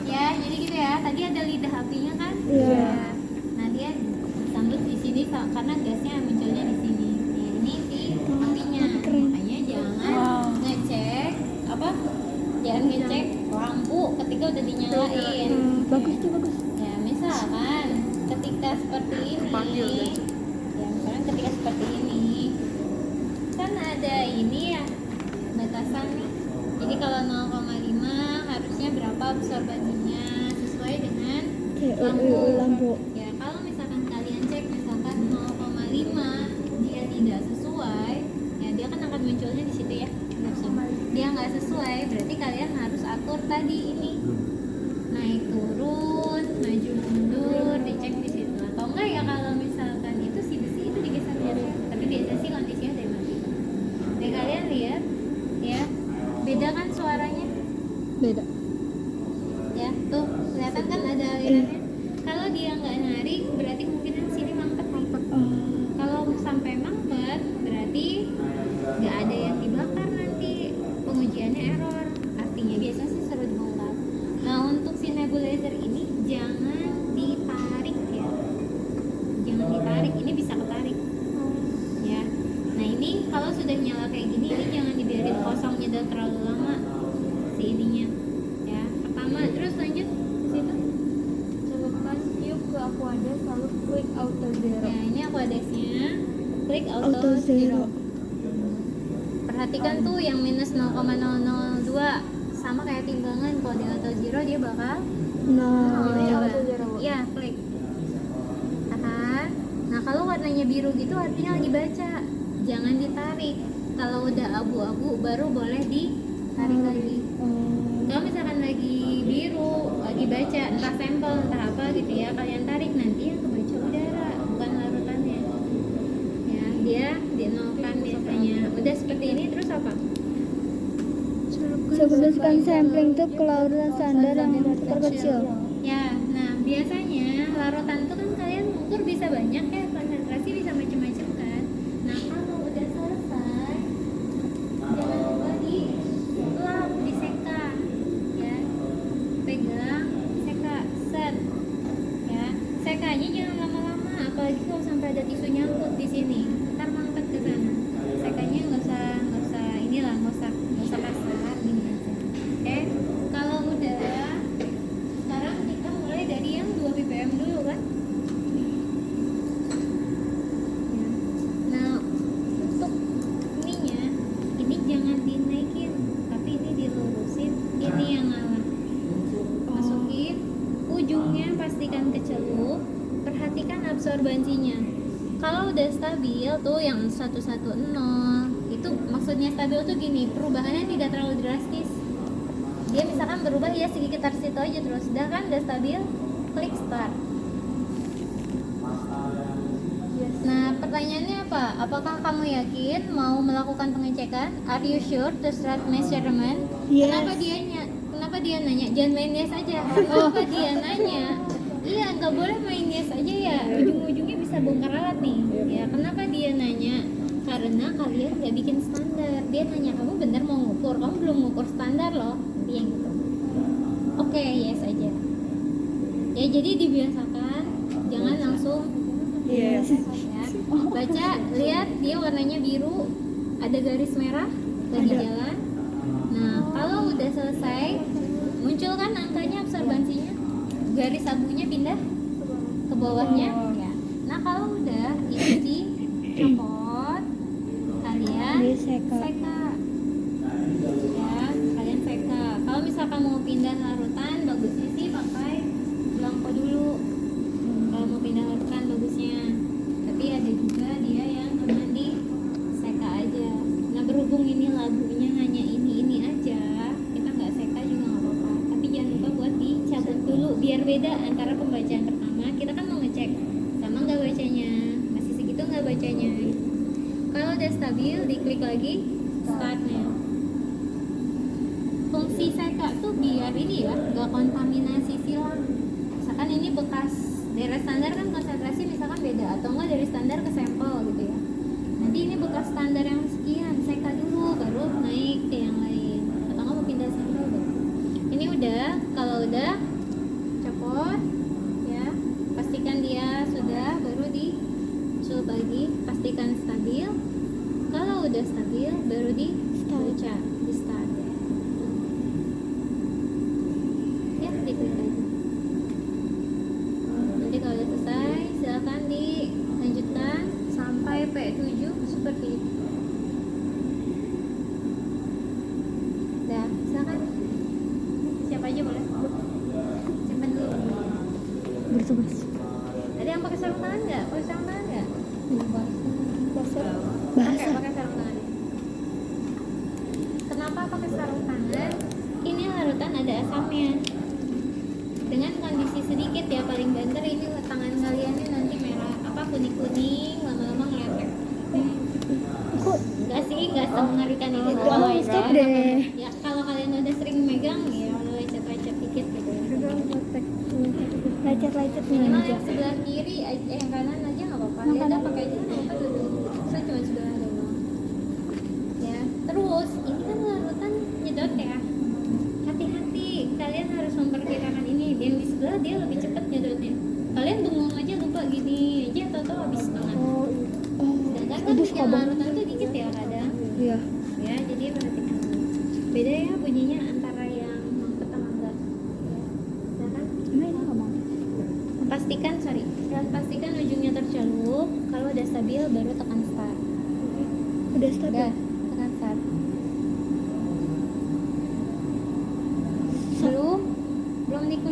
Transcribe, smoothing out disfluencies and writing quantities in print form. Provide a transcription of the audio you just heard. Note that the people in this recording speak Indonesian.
Ya, jadi gitu ya. Tadi ada lidah apinya kan? Iya. Nah, dia sambut di sini karena gasnya munculnya di sini. Ya, ini si apinya. Makanya jangan ngecek apa? Jangan ngecek lampu ketika udah dinyalain. Bagus tuh, bagus. Ya, misalkan ketika seperti ini. Ya, misalkan ketika seperti ini. Kan ada ini ya, batasan nih. Jadi kalau 0,5 harusnya berapa absorbansinya sesuai dengan lampu. Ya, kalau misalkan kalian cek misalkan 0,5 dia tidak sesuai, ya dia kan akan munculnya di situ ya. Dia nggak sesuai, berarti kalian harus atur tadi ini. Naik turun, maju mundur, dicek di situ. Atau enggak ya kalau misalkan itu si besi itu digeser ya. Tapi biasa sih kondisinya dari mati. Nih kalian lihat ya. Beda kan suaranya? Beda. Ya, tuh kelihatan kan ada alirannya. Kalau dia nggak narik, berarti kemungkinan sini mampet nih. Kalau sampai mampet, berarti nggak ada yang dibakar nanti. Pengujiannya error. Artinya biasa sih suruh dibongkar. Nah, untuk si nebulizer ini jangan ditarik ya. Jangan ditarik, ini bisa ketarik. Ya. Nah, ini kalau sudah nyala kayak gini, ini jangan dibiarin kosong nyedot terlalu lama si ininya. Ya, pertama terus lanjut situ. Celupkan tiup ke aquades lalu klik auto zero. Ya, ini aquadesnya. Klik auto Auto zero. Perhatikan tuh yang minus 0,002 sama kayak timbangan. Kalau di auto zero dia bakal auto zero. ya, klik. Tahan. Nah, kalau warnanya biru gitu artinya lagi baca. Jangan ditarik. Kalau udah abu-abu baru boleh ditarik lagi. Kalau misalkan lagi biru, lagi baca entah sampel entah apa gitu ya, kalian tarik nanti yang kebaca udara, bukan larutannya. Ya, dia dinolkan biasanya. Udah seperti ini terus apa? Sebutkan sampling tube ke larutan standar yang terkecil. Ya, nah biasanya larutan itu kan kalian ukur bisa banyak ya, konsentrasi bisa macam-macam kan. Nah, kalau udah selesai, jangan lupa di lap, diseka, ya, pegang, seka, set, ya, sekanya jangan lama-lama, apalagi kalau sampai ada tisu nyangkut di sini, ntar mampet ke sana. Sekanya nggak usah inilah, nggak usah kasar, gini aja. Oke, kalau udah sekarang kita mulai dari yang 2 ppm dulu kan. Ya. Nah, untuk ininya, ini jangan dinaikin, tapi ini dilurusin, ini yang ngalah. Masukin ujungnya, pastikan kecelup, perhatikan absorbansinya. Kalau udah stabil tuh yang 110 itu maksudnya stabil tuh gini, perubahannya tidak terlalu drastis. Dia misalkan berubah ya sekitar situ aja terus. Udah stabil, klik start. Nah, pertanyaannya apa? Apakah kamu yakin mau melakukan pengecekan? Are you sure to start measurement? Yes. Kenapa dia nanya? Jangan main yes aja. Kenapa dia nanya? Iya, nggak boleh main yes aja ya. Ujung-ujungnya bisa bongkar alat nih. Ya, kenapa dia nanya? Karena kalian nggak bikin standar. Dia nanya, kamu bener mau ngukur? Kamu belum ngukur standar loh. Dia gitu. Oke, yes aja. Ya, jadi dibiasakan. Jangan langsung Yes. ya. Baca, lihat dia warnanya biru, ada garis merah lagi jalan. Nah, kalau udah selesai, muncul kan angkanya absorbansinya, garis abunya pindah ke bawahnya. Ya. Nah, kalau udah ini dicopot, kalian Diseka. seka. Ya, kalian seka. Kalau misalkan mau pindah larutan, bagusnya sih pakai blanko dulu. Kalau mau pindah larutan bagusnya. Tapi ada juga dia yang cuma di seka aja. Nah, berhubung ini lagunya hanya ini aja, kita nggak seka juga nggak apa-apa. Tapi jangan lupa buat dicabut dulu biar beda antara pembacaan pertama. Kita kan mau ngecek sama nggak bacanya, masih segitu nggak bacanya. Kalau udah stabil, diklik lagi startnya. Fungsi seka tuh biar ini ya, nggak kontaminasi silang. Misalkan ini bekas dari standar kan konsentrasi misalkan beda, atau enggak dari standar ke sampel gitu ya. Nanti ini bekas standar yang sekian, seka dulu baru naik ke yang lain. Atau enggak mau pindah baru di Start. baca, di start. Ya, diklik aja. Nanti kalau udah selesai, silakan dilanjutkan sampai P7 seperti itu. Dah, silakan. Siapa aja boleh? Simpan dulu. Bertugas. Ada yang pakai sarung tangan nggak? Pakai sarung tangan nggak? Bahasa. Pakai sarung tangan. Kenapa pakai sarung tangan? Ini larutan ada asamnya. Dengan kondisi sedikit ya, paling banter ini tangan kalian ini nanti merah apa kuning-kuning, lama-lama ngeletek. Kok Enggak sih, enggak semengerikan itu. stop deh. Ya kalau kalian udah sering megang ya udah lecet-lecet dikit gitu ya. lecet-lecet nih Minimal aja. yang sebelah kiri, yang kanan aja nggak apa-apa. Yang Ya udah kanan. pakai aja nggak apa-apa dulu. Saya cuma sebelah doang. Ya, terus ini kan larutan nyedot ya. Hati-hati, kalian harus memperkirakan ini. Yang di sebelah dia lebih cepat nyedotnya. Kalian bengong aja lupa gini aja, atau habis banget. Oh, oh, Sedangkan kan aduh, yang suka larutan tuh dikit ya kadang. Iya. Ya, jadi perhatikan. Beda ya bunyinya antara yang mampet sama enggak. Ya, silakan. Emang ini ngomong. Pastikan ujungnya tercelup. Kalau udah stabil baru tekan start. Udah stop Udah, ya? tekan start.